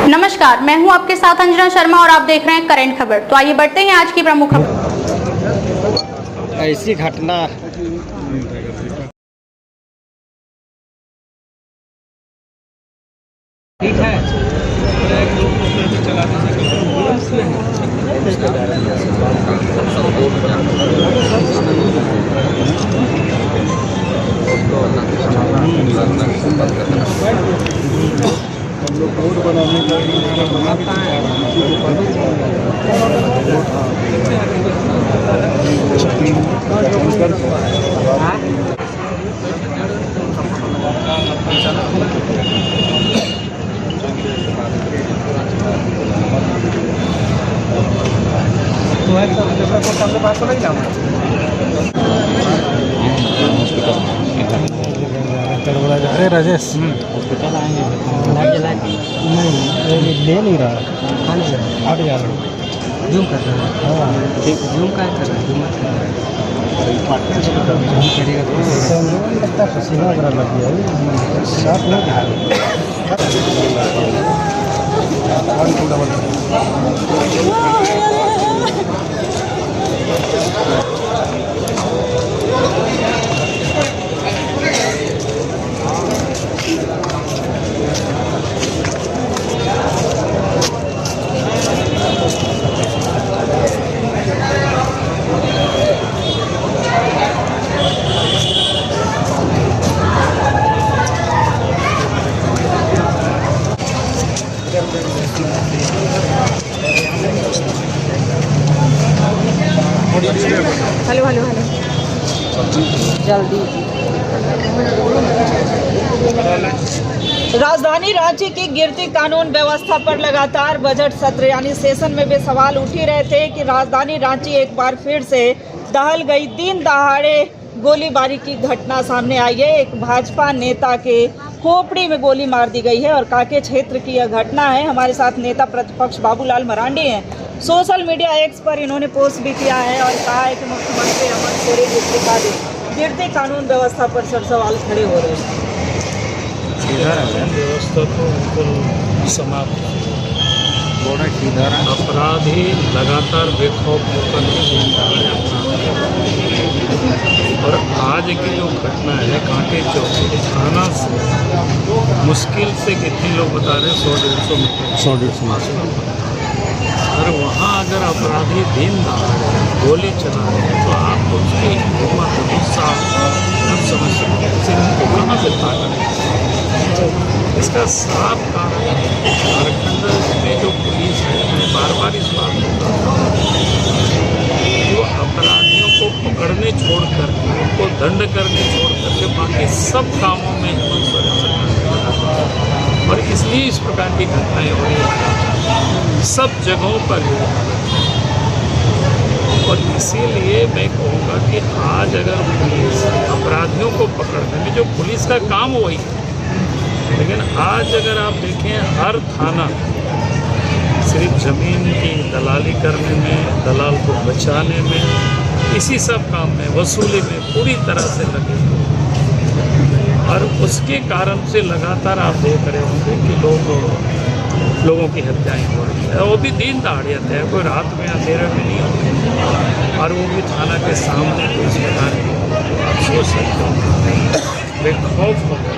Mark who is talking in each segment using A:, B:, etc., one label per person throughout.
A: नमस्कार, मैं हूं आपके साथ अंजना शर्मा और आप देख रहे हैं करंट खबर। तो आइए बढ़ते हैं आज की प्रमुख खबर।
B: ऐसी घटना ठीक है। रोड बनाने का बात तो नहीं जाऊँगा अरे राजेश हॉस्पिटल आएंगे नहीं ले नहीं रहा हट जा रहा जूम कर रहा है। हाँ ठीक जूम का कर रहा है जूम करेगा तो लगता पसीना वगैरह लग गया साफ नहीं
C: हेलो हेलो हेलो जल्दी। राजधानी रांची की गिरती कानून व्यवस्था पर लगातार बजट सत्र यानी सेशन में भी सवाल उठ ही रहे थे कि राजधानी रांची एक बार फिर से दहल गई। दिन दहाड़े गोलीबारी की घटना सामने आई है। एक भाजपा नेता के खोपड़ी में गोली मार दी गई है और कांके क्षेत्र की यह घटना है। हमारे साथ नेता प्रतिपक्ष बाबूलाल मरांडी हैं। सोशल मीडिया एक्स पर इन्होंने पोस्ट भी किया है और कहा है कि मुख्यमंत्री हेमंत सोरेन की इस्तीफा दें। गिरती कानून व्यवस्था पर सवाल खड़े हो रहे हैं।
D: व्यवस्था तो बिल्कुल समाप्त है। अपराधी लगातार बेखौफ होकर और आज की जो घटना है कांटे चौकी थाना से मुश्किल से कितने लोग बता रहे हैं 100-150 मीटर 100-150 और वहाँ अगर अपराधी दिन दहाड़े गोली चला रहे हैं तो आप उसकी हिम्मत गुस्सा सब समझ सकते हैं। उनको कहाँ से ताकत है? इसका साफ कारण झारखंड में जो पुलिस है मैं बार बार इस बात को कहता हूँ जो अपराधियों को पकड़ने छोड़ करके उनको दंड करने छोड़ करके बाकी सब कामों में हेमंत सोरेन सरकार और इसलिए इस प्रकार की घटनाएं हो रही हैं सब जगहों पर। और इसीलिए मैं कहूँगा कि आज अगर पुलिस अपराधियों को पकड़ने में जो पुलिस का काम वही है, लेकिन आज अगर आप देखें हर थाना सिर्फ ज़मीन की दलाली करने में, दलाल को बचाने में, इसी सब काम में वसूली में पूरी तरह से लगे और उसके कारण से लगातार आप देख रहे होंगे कि लोगों की हत्याएं हो रही है। वो भी दिन दहाड़े हत्या है, कोई रात में अंधेरे में नहीं होती और वो भी थाना के सामने कोई इस प्रकार की आप सोच सकते हो बेखौफ होकर।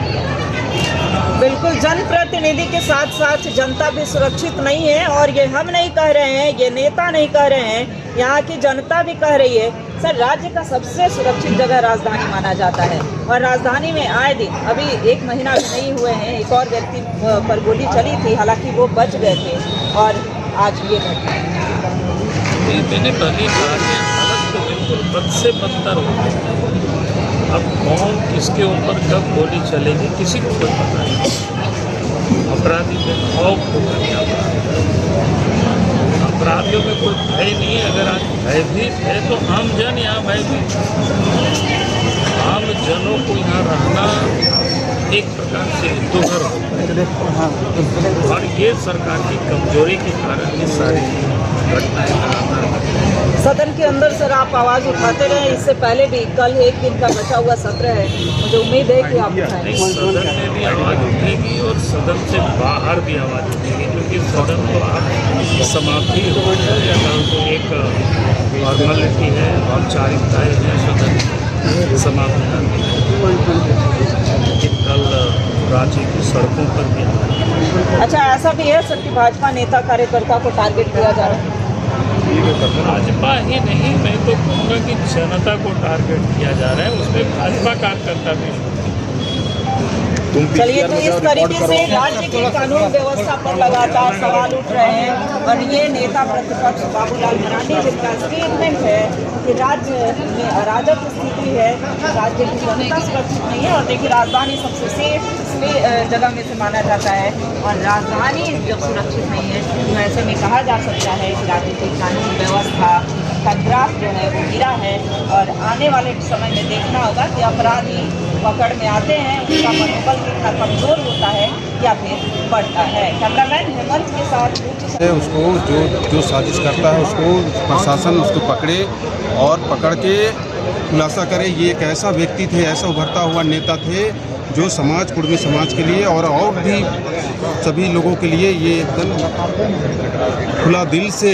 C: बिल्कुल, जनप्रतिनिधि के साथ साथ जनता भी सुरक्षित नहीं है और ये हम नहीं कह रहे हैं, ये नेता नहीं कह रहे हैं, यहाँ की जनता भी कह रही है। सर, राज्य का सबसे सुरक्षित जगह राजधानी माना जाता है और राजधानी में आए दिन अभी 1 महीना भी नहीं हुए हैं एक और व्यक्ति पर गोली चली थी, हालांकि वो बच गए थे और आज ये घटना।
D: मैंने पहले कहा कि हालत तो बिल्कुल बद से बदतर हो गई। अब कौन किसके ऊपर कब गोली चलेगी किसी को कोई पता नहीं। अपराधी में खौफ होकर क्या अपराधियों में कोई भय नहीं है। अगर आज भयभीत है तो आम जन यहाँ भयभीत, आम जनों को यहाँ रहना एक प्रकार से दुर्घर होता है और ये सरकार की कमजोरी के कारण ये सारी घटनाएं लगातार घट रही हैं।
C: सदन के अंदर सर आप आवाज़ उठाते रहे, इससे पहले भी कल एक दिन का बचा हुआ सत्र है, मुझे उम्मीद है कि आप उठाएंगे।
D: सदन में भी आवाज़ उठेगी और सदन से बाहर भी आवाज़ उठेगी, क्योंकि सदन तो आप समाप्ति हो है या तो एक फॉर्मेलिटी है, औपचारिकताएँ हैं सदन समाप्त करनी है। लेकिन कल रांची की सड़कों पर भी
C: अच्छा, ऐसा भी है सर कि भाजपा नेता कार्यकर्ता को टारगेट किया जा रहा है?
D: भाजपा ही नहीं, मैं तो कहूँगा कि जनता को टारगेट किया जा रहा है, उसमें भाजपा कार्यकर्ता भी।
C: चलिए, तो इस तरीके से राज्य की कानून व्यवस्था पर लगातार सवाल उठ रहे हैं और ये नेता प्रतिपक्ष बाबूलाल मरांडी जिनका स्टेटमेंट है कि राज्य में अराजक स्थिति है, राज्य की जनता सुरक्षित नहीं है। और देखिए, राजधानी सबसे सेफ जगह में से माना जाता है और राजधानी जब सुरक्षित नहीं है तो ऐसे में कहा जा सकता है कि राज्य की कानून व्यवस्था का ग्राफ जो है वो गिरा है। और आने वाले समय में देखना होगा कि अपराधी पकड़ में आते हैं, उनका मनोबल कितना कमजोर होता है या फिर बढ़ता है। कैमरामैन हेमंत के साथ
E: उसको जो साजिश करता है उसको प्रशासन उसको पकड़े और पकड़ के खुलासा करे। ये एक ऐसा व्यक्ति थे, ऐसा उभरता हुआ नेता थे जो समाज, कुर्मी समाज के लिए और भी सभी लोगों के लिए ये एकदम खुला दिल से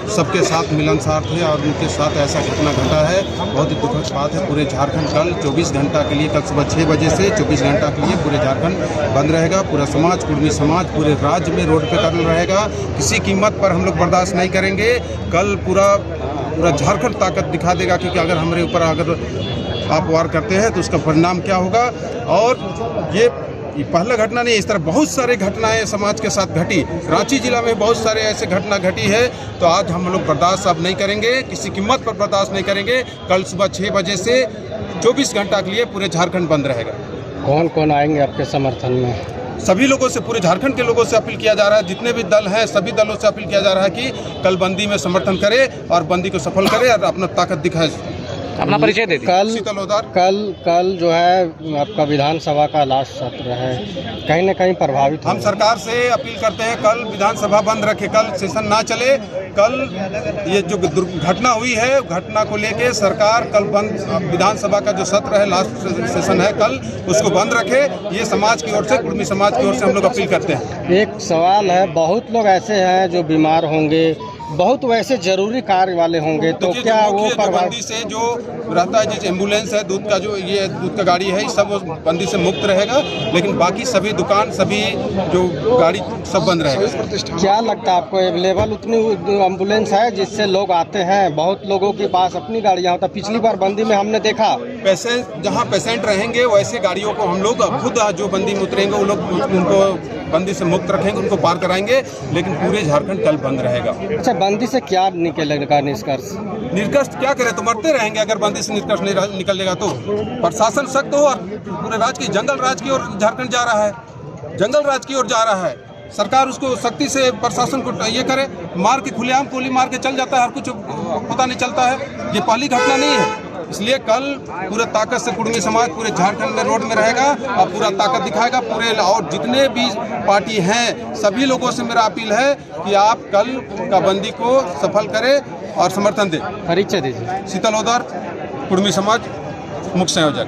E: सबके साथ मिलनसार थे और उनके साथ ऐसा घटना घटा है। बहुत ही दुखद बात है। पूरे झारखंड कल 24 घंटा के लिए, कल सुबह 6 बजे से 24 घंटा के लिए पूरे झारखंड बंद रहेगा। पूरा समाज, कुर्मी समाज पूरे राज्य में रोड पे कर्ल रहेगा। किसी कीमत पर हम लोग बर्दाश्त नहीं करेंगे। कल पूरा झारखंड ताकत दिखा देगा कि अगर हमारे ऊपर अगर आप वार करते हैं तो उसका परिणाम क्या होगा। और ये पहला घटना नहीं, इस तरह बहुत सारे घटनाएं समाज के साथ घटी। रांची जिला में बहुत सारे ऐसे घटना घटी है। तो आज हम लोग बर्दाश्त अब नहीं करेंगे, किसी कीमत पर बर्दाश्त नहीं करेंगे। कल सुबह 6 बजे से 24 घंटा के लिए पूरे झारखंड बंद रहेगा।
B: कौन कौन आएंगे आपके समर्थन में?
E: सभी लोगों से, पूरे झारखंड के लोगों से अपील किया जा रहा है। जितने भी दल हैं सभी दलों से अपील किया जा रहा है कि कल बंदी में समर्थन करे और बंदी को सफल करे और अपना ताकत दिखाए।
B: अपना परिचय दे दीजिए। कल जो है आपका विधानसभा का लास्ट सत्र है, कहीं ना कहीं प्रभावित
E: हम सरकार से अपील करते हैं कल विधानसभा बंद रखे, कल सेशन ना चले। कल ये जो घटना हुई है घटना को लेके सरकार कल बंद, विधानसभा का जो सत्र है लास्ट सेशन है कल, उसको बंद रखे। ये समाज की ओर से, कुर्मी समाज की ओर से हम लोग अपील करते हैं।
B: एक सवाल है, बहुत लोग ऐसे हैं जो बीमार होंगे, बहुत वैसे जरूरी कार्य वाले होंगे, तो क्या वो
E: बंदी से जो रहता है, जैसे एम्बुलेंस है, दूध का जो ये दूध का गाड़ी है, सब बंदी से मुक्त रहेगा। लेकिन बाकी सभी दुकान, सभी जो गाड़ी सब बंद रहेगा।
B: क्या लगता है आपको, अवेलेबल उतनी एम्बुलेंस है जिससे लोग आते हैं? बहुत लोगों के पास अपनी गाड़ियाँ होता। पिछली बार बंदी में हमने देखा
E: जहाँ पेशेंट रहेंगे वैसे गाड़ियों को हम लोग खुद जो बंदी में उतरेंगे वो लोग उनको बंदी से मुक्त रखेंगे, उनको पार कराएंगे। लेकिन पूरे झारखंड कल बंद रहेगा।
B: अच्छा, बंदी से क्या निकलेगा निष्कर्ष?
E: निष्कर्ष क्या करे, तो मरते रहेंगे अगर बंदी से निष्कर्ष नहीं निकलेगा तो। प्रशासन सख्त हो और पूरे राज्य की, जंगल राज की ओर झारखंड जा रहा है, जंगल राज की ओर जा रहा है। सरकार उसको सख्ती से, प्रशासन को ये करे। मार के खुलेआम गोली मार के चल जाता है, हर कुछ पता नहीं चलता है। ये पहली घटना नहीं है। इसलिए कल पूरे ताकत से कुर्मी समाज पूरे झारखंड में रोड में रहेगा और पूरा ताकत दिखाएगा। पूरे और जितने भी पार्टी हैं सभी लोगों से मेरा अपील है कि आप कल का बंदी को सफल करें और समर्थन दें।
B: परिचय दीजिए।
E: शीतल ओदर, कुर्मी समाज, मुख्य संयोजक।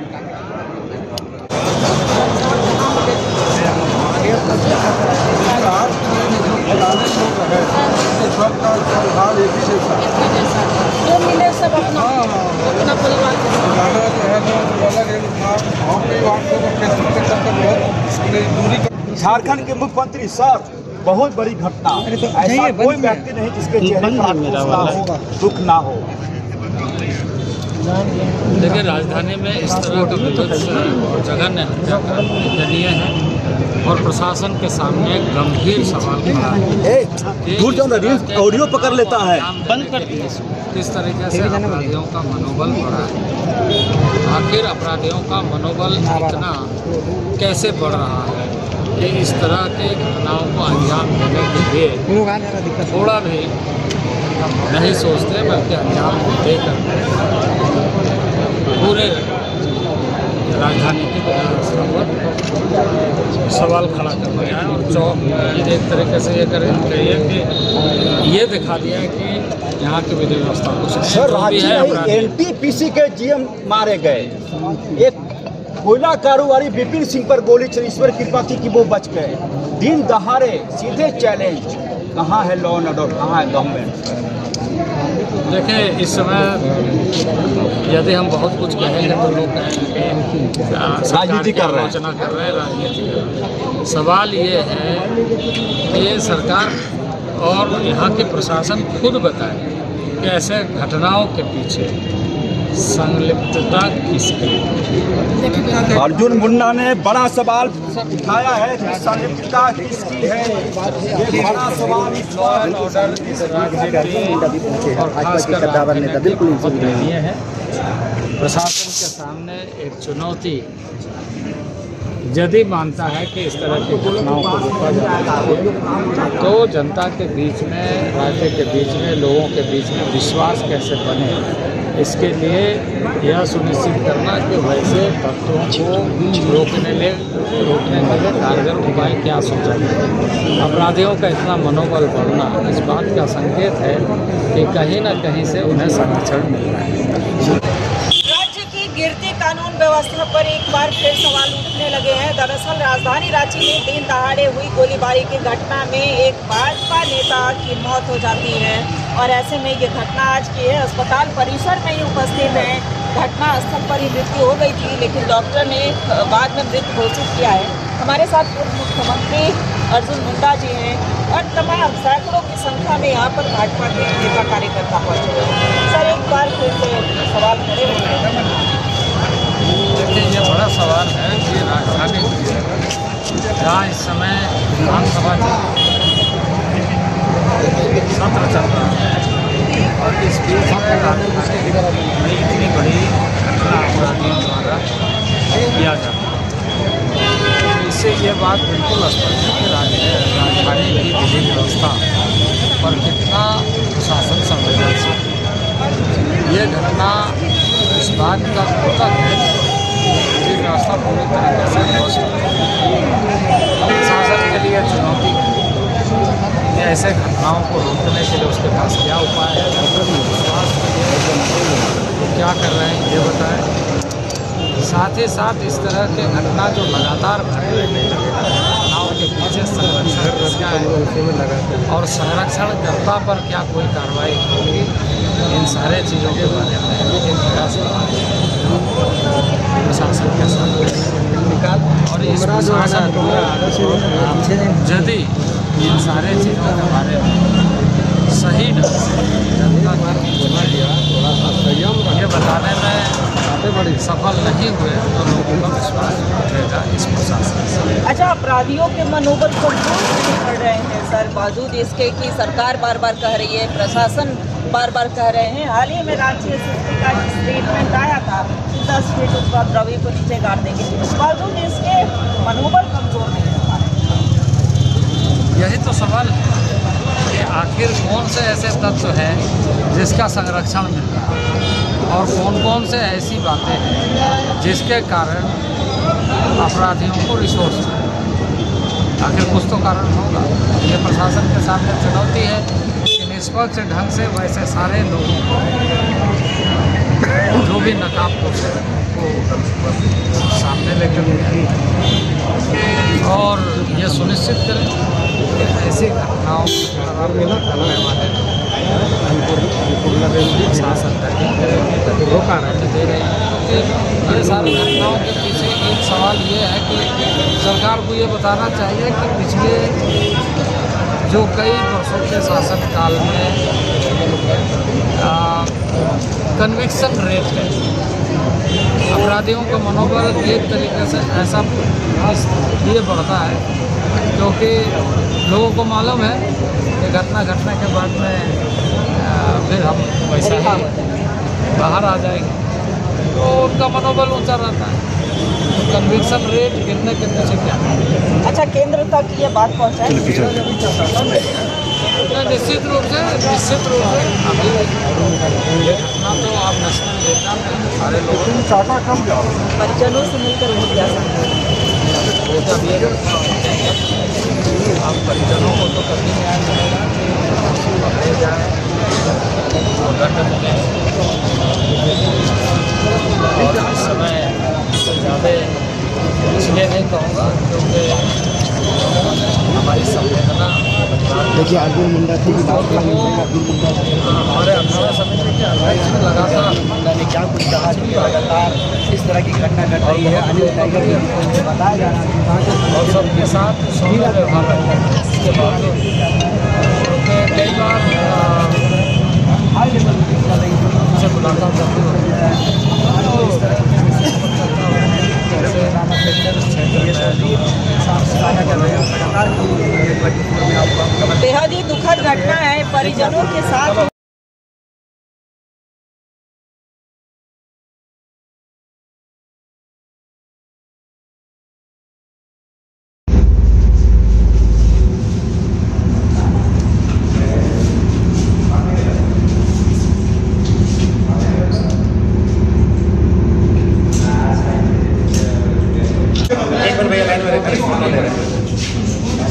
F: झारखंड के मुख्यमंत्री सर, बहुत बड़ी घटना। ऐसा कोई व्यक्ति नहीं जिसके चेहरे पर आक्रोश ना हो, दुख ना हो।
D: देखिए, राजधानी में इस तरह का विभत्स जघन्य हत्याकांड निंदनीय है और प्रशासन के सामने गंभीर सवाल खड़ा है।
F: ऑडियो पकड़ लेता है,
D: बंद कर दिए। किस तरीके से अपराधियों का मनोबल बढ़ा है, आखिर अपराधियों का मनोबल इतना कैसे बढ़ रहा है कि इस तरह की घटनाओं को अंजाम देने के लिए थोड़ा भी नहीं सोचते, बल्कि अंजाम देकर पूरे राजधानी की व्यवस्था पर सवाल खड़ा कर दिया है। और एक तरीके से ये कहिए कि ये दिखा दिया है कि यहाँ की विधि व्यवस्था कुछ नहीं
F: सर,
D: जो भी है
F: रांची
D: अपराधी।
F: में एनटीपीसी के जीएम मारे गए। एक कोयला कारोबारी विपिन सिंह पर गोली चली, ईश्वर कृपा थी कि वो बच गए। दिन दहाड़े सीधे चैलेंज, कहाँ है लॉ एंड ऑर्डर, कहाँ है गवर्नमेंट?
D: देखिए, इस समय यदि हम बहुत कुछ कहेंगे तो लोग कहेंगे कि
F: राजनीति कर रहे हैं।
D: आलोचना कर रहे हैं, राजनीति कर रहे हैं। सवाल ये है कि सरकार और यहाँ के प्रशासन खुद बताए कि ऐसे घटनाओं के पीछे संलिप्तता किसकी।
F: अर्जुन मुंडा ने बड़ा सवाल उठाया है कि संलिप्तता किसकी है। ये बड़ा सवाल इस
D: लॉ एंड ऑर्डर इस राजनीति और खासकर है प्रशासन के सामने एक चुनौती यदि मानता है कि इस तरह की घटनाओं को रोका जाना चाहिए तो जनता के बीच में, राज्य के बीच में, लोगों के बीच में विश्वास कैसे बने, इसके लिए यह सुनिश्चित करना कि वैसे तत्वों को रोकने के लिए कारगर उपाय क्या सोचा जाए। अपराधियों का इतना मनोबल बढ़ना इस बात का संकेत है कि कहीं न कहीं से उन्हें संरक्षण मिल रहा है।
C: राज्य की गिरती कानून व्यवस्था पर एक बार फिर सवाल उठने लगे हैं। दरअसल राजधानी रांची में दिन दहाड़े हुई गोलीबारी की घटना में एक भाजपा नेता की मौत हो जाती है और ऐसे में ये घटना आज की है। अस्पताल परिसर में ही उपस्थित है। घटना स्थल पर ही मृत्यु हो गई थी, लेकिन डॉक्टर ने बाद में मृत घोषित किया है। हमारे साथ पूर्व मुख्यमंत्री अर्जुन मुंडा जी हैं और तमाम सैकड़ों की संख्या में यहाँ पर भाजपा के नेता कार्यकर्ता पहुँचे हुए हैं। सर, एक बार फिर से सवाल खड़े हो गए।
D: देखिए, ये बड़ा सवाल है कि राजधानी जहाँ इस समय विधानसभा सत्र चल रहा है और इस बीच में राजधानी में इतनी बड़ी घटना अपराधियों द्वारा किया जाता है, तो इससे ये बात बिल्कुल स्पष्ट है कि राजधानी की विधि व्यवस्था पर कितना शासन संवेदनशील है। ये घटना इस बात का द्योतक है कि विधि व्यवस्था पूरी तरीके से ध्वस्त है। शासन के लिए चुनौती है कि ऐसे घटनाओं को रोकने के लिए उसके पास क्या उपाय है, विश्वास के लिए वो क्या कर रहे हैं ये बताएं। साथ ही साथ इस तरह के घटना जो लगातार घट रहे हैं, घटनाओं के पीछे संरक्षण किसका है और संरक्षणकर्ता पर क्या कोई कार्रवाई होगी, इन सारे चीज़ों के बारे में एक प्रयास प्रशासन के साथ और इस प्रशासन को यदि इन सारे चीज़ों के बारे में सही ढंग से जनता की ये बताने में सफल नहीं हुए तो लोगों का विश्वास उठेगा इस प्रशासन से।
C: अच्छा, अपराधियों के मनोबल कमजोर क्यों पड़ रहे हैं सर, बावजूद इसके कि सरकार बार बार कह रही है, प्रशासन बार बार कह रहे हैं। हाल ही में रांची एसएसपी का स्टेटमेंट आया था 10 फीट उसका द्रव्य को नीचे गाड़ देंगे, बावजूद इसके मनोबल कमजोर नहीं हो पा रहे।
D: यही तो सवाल है कि आखिर कौन से ऐसे तत्व हैं जिसका संरक्षण मिल रहा है और कौन कौन से ऐसी बातें हैं जिसके कारण अपराधियों को रिसोर्स आखिर कुछ तो कारण होगा। ये प्रशासन के सामने चुनौती है कि निष्पक्ष ढंग से वैसे सारे लोगों को जो भी नकाबपोश है वो सामने लेकर और ये सुनिश्चित करें कि ऐसी घटनाओं करने वाले शासन रोका दे रहे हैं। क्योंकि ये सारी घटनाओं के पीछे एक सवाल ये है कि सरकार को ये बताना चाहिए कि पिछले जो कई वर्षों के शासनकाल में कन्विक्शन रेट है, अपराधियों का मनोबल एक तरीके से ऐसा इसलिए बढ़ता है क्योंकि लोगों को मालूम है कि घटना घटने के बाद में फिर हम वैसा ही बाहर आ जाएंगे, तो उनका मनोबल ऊंचा रहता है। तो कन्विक्शन रेट गिरने के पीछे क्या है?
C: अच्छा, केंद्र तक ये बात पहुँचाएगी
D: निश्चित रूप से अभी देखना तो आप नेशनल नेता में सारे लोग
C: परिजनों से मिलकर वोट जा सकते हैं।
D: आप परिजनों को तो कभी न्याय मिलेगा पकड़े जाए दंड मिले और इस समय इससे ज़्यादा इसलिए नहीं कहूँगा क्योंकि हमारी संवेदना
B: देखिए अर्जुन मुंडा की
D: हमारे अखाड़ा समिति के अध्यक्ष ने लगातार
F: ने क्या कुछ कहा कि लगातार इस तरह की घटना घट रही है, अनिल टाइगर को बताया जा रहा है
D: और सबके साथ सौम्य व्यवहार रखा है। इसके बावजूद क्योंकि कई बार उनसे मुलाकात करती होती है तो इस तरह की
C: बेहद ही दुखद घटना है। परिजनों के साथ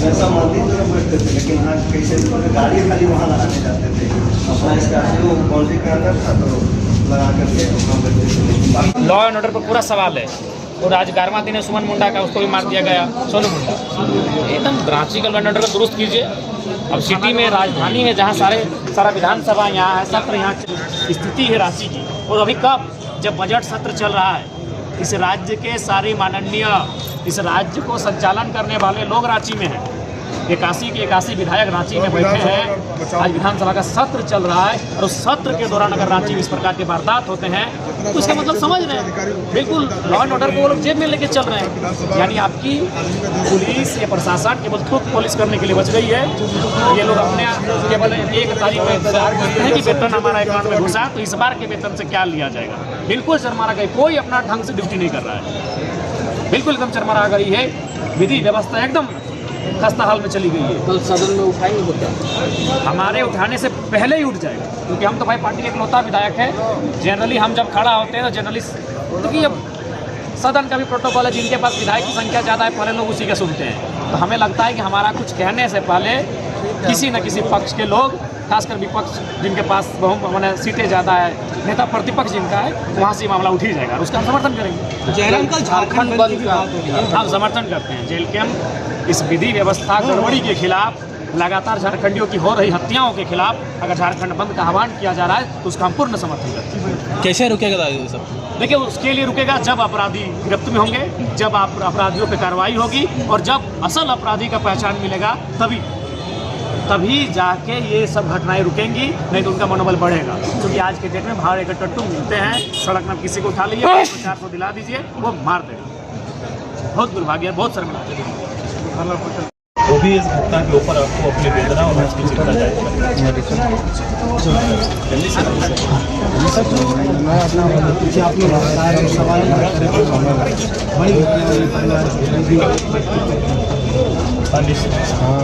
G: ऐसा मंदिर में बैठते थे, लेकिन हाँ कैसे गाड़ी खाली वहाँ लगाने जाते थे। अपना स्कॉर्पियो बाउंड्री के अंदर था तो लगा करके वहाँ बैठते थे।
H: लॉ एंड ऑर्डर पर पूरा सवाल है। और आज 11वां दिन है सुमन मुंडा का, उसको भी मार दिया गया, सोनू मुंडा। एकदम रांची का लॉ एंड ऑर्डर को दुरुस्त कीजिए। अब सिटी में, राजधानी में, जहाँ सारा विधानसभा यहाँ है, सत्र यहाँ की स्थिति है रांची की। और अभी कब, जब बजट सत्र चल रहा है, इस राज्य के सारे माननीय, इस राज्य को संचालन करने वाले लोग रांची में हैं। 81 के 81 विधायक रांची में बैठे हैं। आज विधानसभा का सत्र चल रहा है और उस सत्र के दौरान अगर रांची में इस प्रकार के वारदात होते हैं तो इसका मतलब समझ रहे हैं, बिल्कुल लॉ एंड ऑर्डर को वो लोग जेब में लेके चल रहे हैं। यानी आपकी पुलिस या प्रशासन केवल थोक पुलिस करने के लिए बच गई है। ये लोग अपने केवल 1 तारीख में इंतजार करते हैं कि वेतन हमारा अकाउंट में घुसा, तो इस बार के वेतन से क्या लिया जाएगा। बिल्कुल शर्मारा गई, कोई अपना ढंग से ड्यूटी नहीं कर रहा है। बिल्कुल एकदम शर्मारा गई है। विधि व्यवस्था एकदम खस्ता हाल में चली गई है।
B: कल सदन में उठाएंगे होता
H: हमारे उठाने से पहले ही उठ जाएगा, क्योंकि हम तो भाई पार्टी के इकलौता विधायक है। जनरली हम जब खड़ा होते हैं तो जनरली, क्योंकि अब सदन का भी प्रोटोकॉल है, जिनके पास विधायक की संख्या ज़्यादा है पहले लोग उसी के सुनते हैं। तो हमें लगता है कि हमारा कुछ कहने से पहले किसी न किसी पक्ष के लोग, खासकर विपक्ष जिनके पास मैंने सीटें ज़्यादा है, नेता प्रतिपक्ष जिनका है, वहाँ से मामला उठ ही जाएगा, उसका हम समर्थन करेंगे।
B: जयराम कल झारखंड बंद का
H: हम समर्थन करते हैं। जेल कैंप इस विधि व्यवस्था गड़बड़ी के खिलाफ, लगातार झारखंडियों की हो रही हत्याओं के खिलाफ अगर झारखंड बंद का आह्वान किया जा रहा है तो उसका हम पूर्ण समर्थन करते हैं।
B: कैसे रुकेगा ये सब?
H: देखिए, उसके लिए रुकेगा जब अपराधी गिरफ्त में होंगे, जब अपराधियों पर कार्रवाई होगी और जब असल अपराधी का पहचान मिलेगा, तभी जाके ये सब घटनाएं रुकेंगी, नहीं तो उनका मनोबल बढ़ेगा। क्योंकि आज के डेट में भाड़े के टट्टू मिलते हैं, सड़क में किसी को उठा लीजिए, 400 दिला दीजिए, वो मार देगा। बहुत दुर्भाग्य है, बहुत शर्मिंदा।
I: वो भी इस घटना के ऊपर आपको अपनी वेदना और उसकी चिंता जाहिर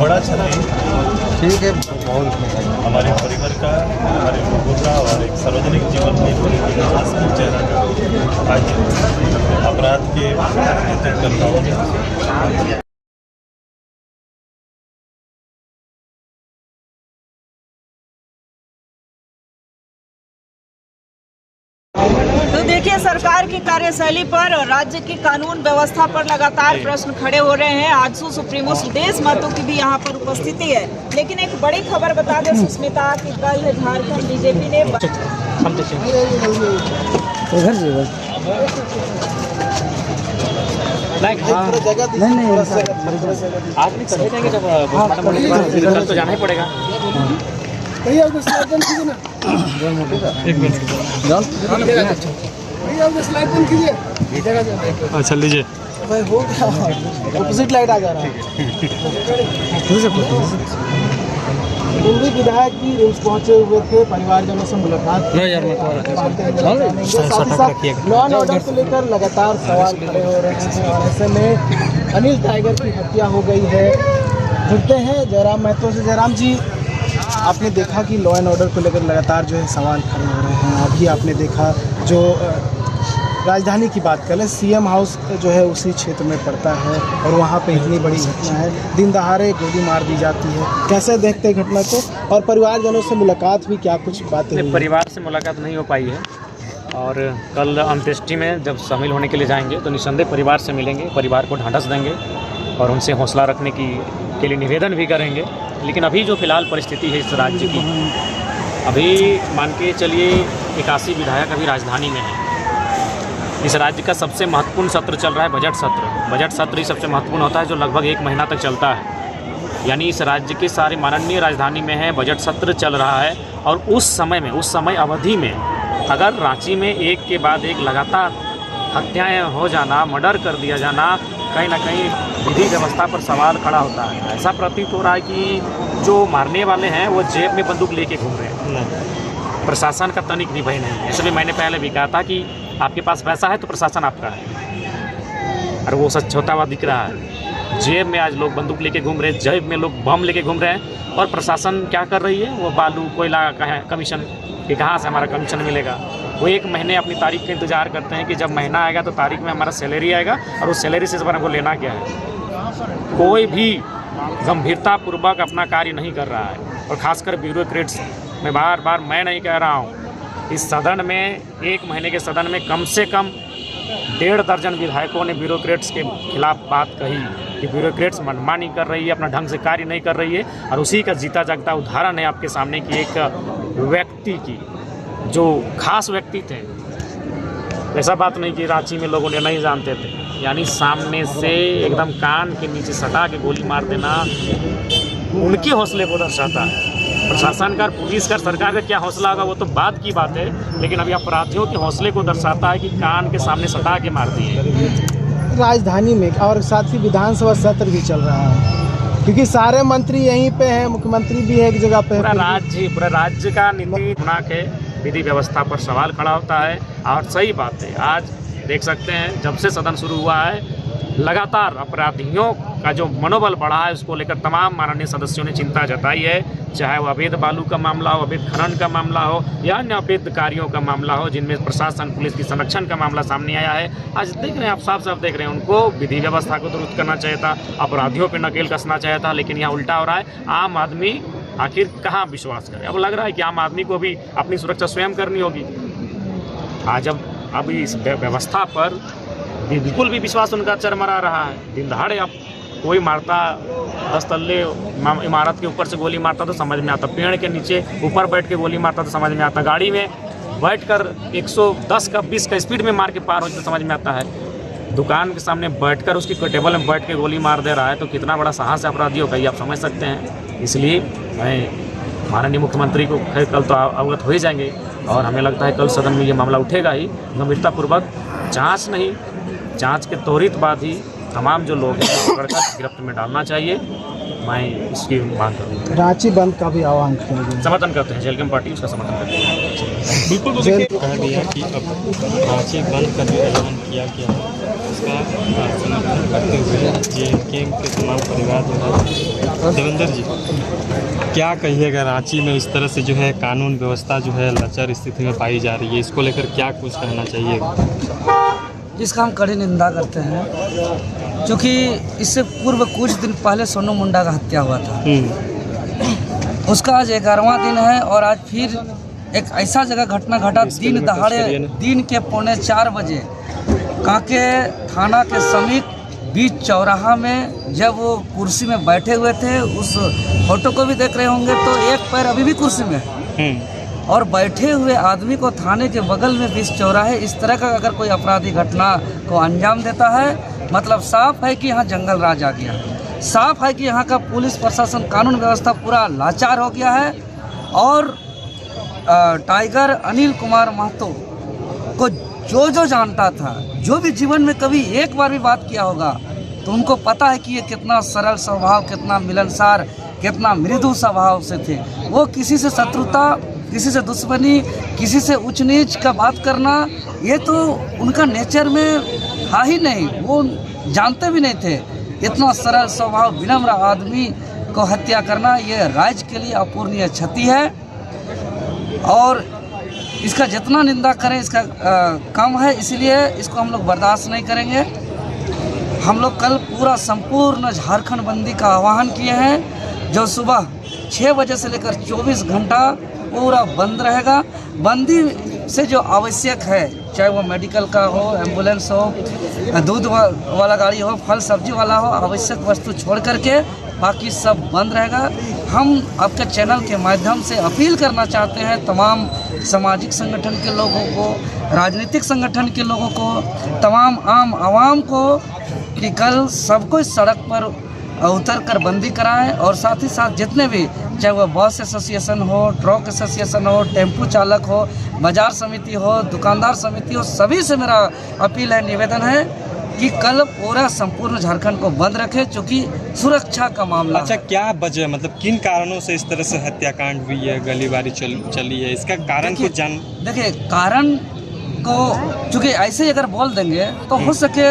I: बड़ा क्षति
B: ठीक है,
I: हमारे परिवार का, हमारे लोगों का और एक सार्वजनिक जीवन में हास्यमय चेहरा आज अपराध के नेतृत्व।
C: तो देखिए, सरकार की कार्यशैली पर और राज्य की कानून व्यवस्था पर लगातार प्रश्न खड़े हो रहे हैं। आजसू सुप्रीमो सुदेश महतो की भी यहाँ पर उपस्थिति है। लेकिन एक बड़ी खबर बता दें सुस्मिता कि कल झारखंड बीजेपी ने
H: आज नहीं कर देंगे, जब तो जाना ही पड़ेगा।
I: अच्छा लीजिए,
B: ऑपोजिट लाइट आ जा रहा है। विधायक भी रिम्स पहुंचे हुए थे, परिवारजनों से मुलाकात। लॉ एंड ऑर्डर को लेकर लगातार सवाल खड़े हो रहे हैं और ऐसे में अनिल टाइगर की हत्या हो गई है। जुड़ते हैं जयराम महतो से। जयराम जी,
J: आपने देखा कि लॉ एंड ऑर्डर को लेकर लगातार जो है सवाल खड़े हो रहे हैं। अभी आपने देखा जो राजधानी की बात करें, सीएम हाउस जो है उसी क्षेत्र में पड़ता है और वहाँ पे इतनी बड़ी घटना है, दिन दहाड़े गोली मार दी जाती है। कैसे देखते हैं घटना को? और परिवारजनों से मुलाकात भी, क्या कुछ बातें हुई?
H: परिवार से मुलाकात नहीं हो पाई है और कल अंत्येष्टि में जब शामिल होने के लिए जाएंगे तो निस्संदेह परिवार से मिलेंगे, परिवार को ढांढस देंगे और उनसे हौसला रखने के लिए निवेदन भी करेंगे। लेकिन अभी जो फिलहाल परिस्थिति है इस राज्य की, अभी मान के चलिए 81 विधायक अभी राजधानी में हैं। इस राज्य का सबसे महत्वपूर्ण सत्र चल रहा है बजट सत्र। बजट सत्र ही सबसे महत्वपूर्ण होता है जो लगभग 1 महीना तक चलता है। यानी इस राज्य के सारे माननीय राजधानी में है, बजट सत्र चल रहा है और उस समय अवधि में अगर रांची में एक के बाद एक लगातार हत्याएं हो जाना, मर्डर कर दिया जाना, कहीं ना कहीं विधि व्यवस्था पर सवाल खड़ा होता है। ऐसा प्रतीत हो रहा है कि जो मारने वाले हैं वो जेब में बंदूक लेके घूम रहे हैं। प्रशासन का तनिक भी भय नहीं है। इसलिए मैंने पहले भी कहा था कि आपके पास पैसा है तो प्रशासन आपका है, और वो सच होता हुआ दिख रहा है। जेब में आज लोग बंदूक लेके घूम रहे हैं, जेब में लोग बम लेके घूम रहे हैं और प्रशासन क्या कर रही है? वो बालू कोयला का है कमीशन, कि कहाँ से हमारा कमीशन मिलेगा। वो 1 महीने अपनी तारीख का इंतज़ार करते हैं कि जब महीना आएगा तो तारीख में हमारा सैलरी आएगा और उस सैलरी से इस बार हमको लेना क्या है। कोई भी गंभीरतापूर्वक अपना कार्य नहीं कर रहा है और ख़ासकर ब्यूरोक्रेट्स। मैं बार मैं नहीं कह रहा हूँ, इस सदन में 1 महीने के सदन में कम से कम 1.5 दर्जन विधायकों ने ब्यूरोक्रेट्स के खिलाफ बात कही कि ब्यूरोक्रेट्स मनमानी कर रही है, अपना ढंग से कार्य नहीं कर रही है। और उसी का जीता जागता उदाहरण है आपके सामने की एक व्यक्ति की, जो खास व्यक्ति थे। ऐसा बात नहीं कि रांची में लोगों ने नहीं जानते थे, यानी सामने से एकदम कान के नीचे सटा के गोली मार देना उनके हौसले को दर्शाता है। प्रशासन का, पुलिस का, सरकार का क्या हौसला होगा वो तो बात की बात है, लेकिन अभी अपराधियों के हौसले को दर्शाता है कि कान के सामने सटा के मार दिए।
J: राजधानी में और साथ ही विधानसभा सत्र भी चल रहा है, क्योंकि सारे मंत्री यहीं पे हैं, मुख्यमंत्री भी एक जगह पे।
H: पूरा राज्य का नीति बना के विधि व्यवस्था पर सवाल खड़ा होता है। और सही बात है, आज देख सकते हैं जब से सदन शुरू हुआ है लगातार अपराधियों का जो मनोबल बढ़ा है उसको लेकर तमाम माननीय सदस्यों ने चिंता जताई है। चाहे वो अवैध बालू का मामला हो, अवैध खनन का मामला हो या अन्य अवैध कार्यों का मामला हो, जिनमें प्रशासन पुलिस की संरक्षण का मामला सामने आया है। आज देख रहे हैं, आप साफ साफ देख रहे हैं, उनको विधि व्यवस्था को दुरुस्त करना चाहिए था, अपराधियों पर नकेल कसना चाहिए था, लेकिन यहाँ उल्टा हो रहा है। आम आदमी आखिर कहाँ विश्वास करे? अब लग रहा है कि आम आदमी को भी अपनी सुरक्षा स्वयं करनी होगी। आज अब इस व्यवस्था पर बिल्कुल भी विश्वास उनका चरमरा रहा है। दिन दहाड़े आप कोई मारता, 10 तल्ले इमारत के ऊपर से गोली मारता तो समझ में आता, पेड़ के नीचे ऊपर बैठ के गोली मारता तो समझ में आता, गाड़ी में बैठकर 110 का 20 का स्पीड में मार के पार हो तो समझ में आता है। दुकान के सामने बैठकर उसकी टेबल में बैठ के गोली मार दे रहा है तो कितना बड़ा साहस है अपराधियों का, ये आप समझ सकते हैं। इसलिए मैं माननीय मुख्यमंत्री को खैर कल तो अवगत हो ही जाएंगे और हमें लगता है कल सदन में ये मामला उठेगा ही। गंभीरतापूर्वक जांच के त्वरित बाद ही तमाम जो लोग हैं पकड़कर गिरफ्त में डालना चाहिए। मैं इसकी मांग करूँगा।
J: रांची बंद का भी आह्वान किया गया,
H: समर्थन करते हैं, जेलकम पार्टी उसका समर्थन करते हैं।
I: बिल्कुल कह दिया कि अब रांची बंद का जो ऐलान किया गया है उसका समर्थन करते हुए जेएनके के तमाम परिवार। देवेंद्र जी, क्या कहिएगा? रांची में इस तरह से जो है कानून व्यवस्था जो है लचर स्थिति में पाई जा रही है, इसको लेकर क्या कुछ कहना चाहिए?
K: जिसका हम कड़ी निंदा करते हैं, क्योंकि इससे पूर्व कुछ दिन पहले सोनू मुंडा का हत्या हुआ था। उसका आज 11वां दिन है और आज फिर एक ऐसा जगह घटना घटा, दिन दहाड़े, दिन के 3:45 बजे कांके थाना के समीप बीच चौराहा में जब वो कुर्सी में बैठे हुए थे, उस फोटो को भी देख रहे होंगे तो एक पैर अभी भी कुर्सी में है और बैठे हुए आदमी को थाने के बगल में बीच चौराहे इस तरह का अगर कोई अपराधी घटना को अंजाम देता है, मतलब साफ है कि यहाँ जंगल राज आ गया है। साफ है कि यहाँ का पुलिस प्रशासन, कानून व्यवस्था पूरा लाचार हो गया है। और टाइगर अनिल कुमार महतो को जो जानता था, जो भी जीवन में कभी एक बार भी बात किया होगा, तो उनको पता है कि ये कितना सरल स्वभाव, कितना मिलनसार, कितना मृदु स्वभाव से थे। वो किसी से शत्रुता, किसी से दुश्मनी, किसी से ऊंच नीच का बात करना, ये तो उनका नेचर में था ही नहीं, वो जानते भी नहीं थे। इतना सरल स्वभाव, विनम्र आदमी को को हत्या करना ये राज्य के लिए अपूर्णीय क्षति है और इसका जितना निंदा करें इसका कम है, इसलिए इसको हम लोग बर्दाश्त नहीं करेंगे। हम लोग कल पूरा संपूर्ण झारखंड बंदी का आह्वान किए हैं, जो सुबह 6 बजे से लेकर 24 घंटा पूरा बंद रहेगा। बंदी से जो आवश्यक है, चाहे वो मेडिकल का हो, एम्बुलेंस हो, दूध वाला गाड़ी हो, फल सब्जी वाला हो, आवश्यक वस्तु छोड़ करके बाकी सब बंद रहेगा। हम आपके चैनल के माध्यम से अपील करना चाहते हैं तमाम सामाजिक संगठन के लोगों को, राजनीतिक संगठन के लोगों को, तमाम आम आवाम को कि कल सबको सड़क पर उतर कर बंदी कराएं और साथ ही साथ जितने भी, चाहे वो बस एसोसिएशन हो, ट्रक एसोसिएशन हो, टेम्पू चालक हो, बाजार समिति हो, दुकानदार समिति हो, सभी से मेरा अपील है, निवेदन है कि कल पूरा संपूर्ण झारखंड को बंद रखे, क्योंकि सुरक्षा का मामला।
I: अच्छा, क्या वजह, मतलब किन कारणों से इस तरह से हत्याकांड हुई है, गोलीबारी चली है, इसका कारण कुछ जान? देखिए,
K: कारण को चूँकि ऐसे ही अगर बोल देंगे तो हो सके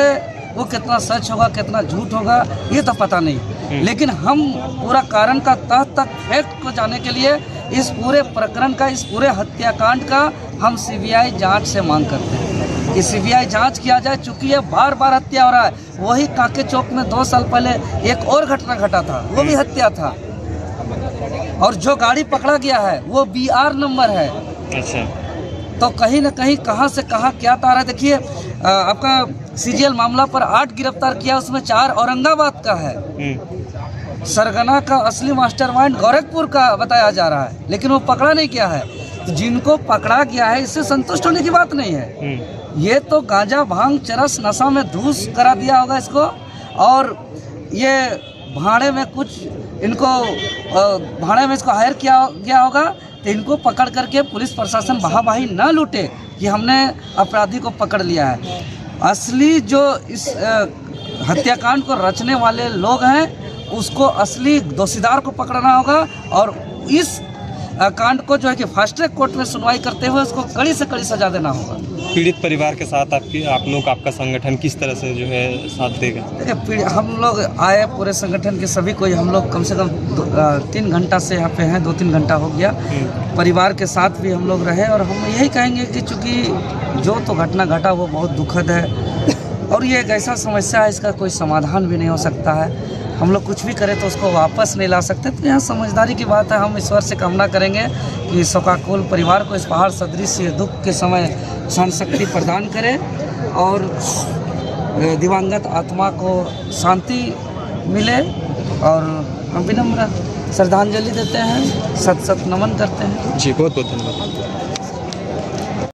K: वो कितना सच होगा कितना झूठ होगा ये तो पता नहीं, लेकिन हम पूरा कारण का तह तक फैक्ट को जानने के लिए इस पूरे प्रकरण का, इस पूरे हत्याकांड का हम सीबीआई जांच से मांग करते हैं कि सीबीआई जांच किया जाए, चूँकि ये बार बार हत्या हो रहा है। वही कांके चौक में 2 साल पहले एक और घटना घटा था, वो भी हत्या था, और जो गाड़ी पकड़ा गया है वो BR नंबर है।
I: अच्छा,
K: तो कहीं ना कहीं कहां से कहां क्या तारा। देखिए, आपका सीरियल मामला पर 8 गिरफ्तार किया, उसमें 4 औरंगाबाद का है। सरगना का असली मास्टरमाइंड गोरखपुर का बताया जा रहा है, लेकिन वो पकड़ा नहीं गया है। तो जिनको पकड़ा गया है इससे संतुष्ट होने की बात नहीं है। ये तो गांजा भांग चरस नशा में धूस करा दिया होगा इसको, और ये भाड़े में कुछ इनको भाड़े में इसको हायर किया गया होगा। तो इनको पकड़ करके पुलिस प्रशासन वाहवाही न लूटे कि हमने अपराधी को पकड़ लिया है। असली जो इस हत्याकांड को रचने वाले लोग हैं उसको असली दोषीदार को पकड़ना होगा, और इस कांड को जो है कि फास्ट ट्रैक कोर्ट में सुनवाई करते हुए उसको कड़ी से कड़ी सजा देना होगा।
I: पीड़ित परिवार के साथ आप लोग, आपका संगठन किस तरह से जो है साथ देगा?
K: देखिए, हम लोग आए पूरे संगठन के सभी कोई, हम लोग कम से कम 3 घंटा से यहाँ पे हैं, 2-3 घंटा हो गया। परिवार के साथ भी हम लोग रहे, और हम यही कहेंगे कि चूँकि जो तो घटना घटा वो बहुत दुखद है, और ये एक ऐसा समस्या है इसका कोई समाधान भी नहीं हो सकता है। हम लोग कुछ भी करें तो उसको वापस नहीं ला सकते। तो यहाँ समझदारी की बात है। हम ईश्वर से कामना करेंगे कि शोकाकुल परिवार को इस पहाड़ सदृश दुख के समय सहन शक्ति प्रदान करे, और दिवंगत आत्मा को शांति मिले, और हम विनम्र श्रद्धांजलि देते हैं, सत नमन करते हैं।
I: जी, बहुत बहुत धन्यवाद।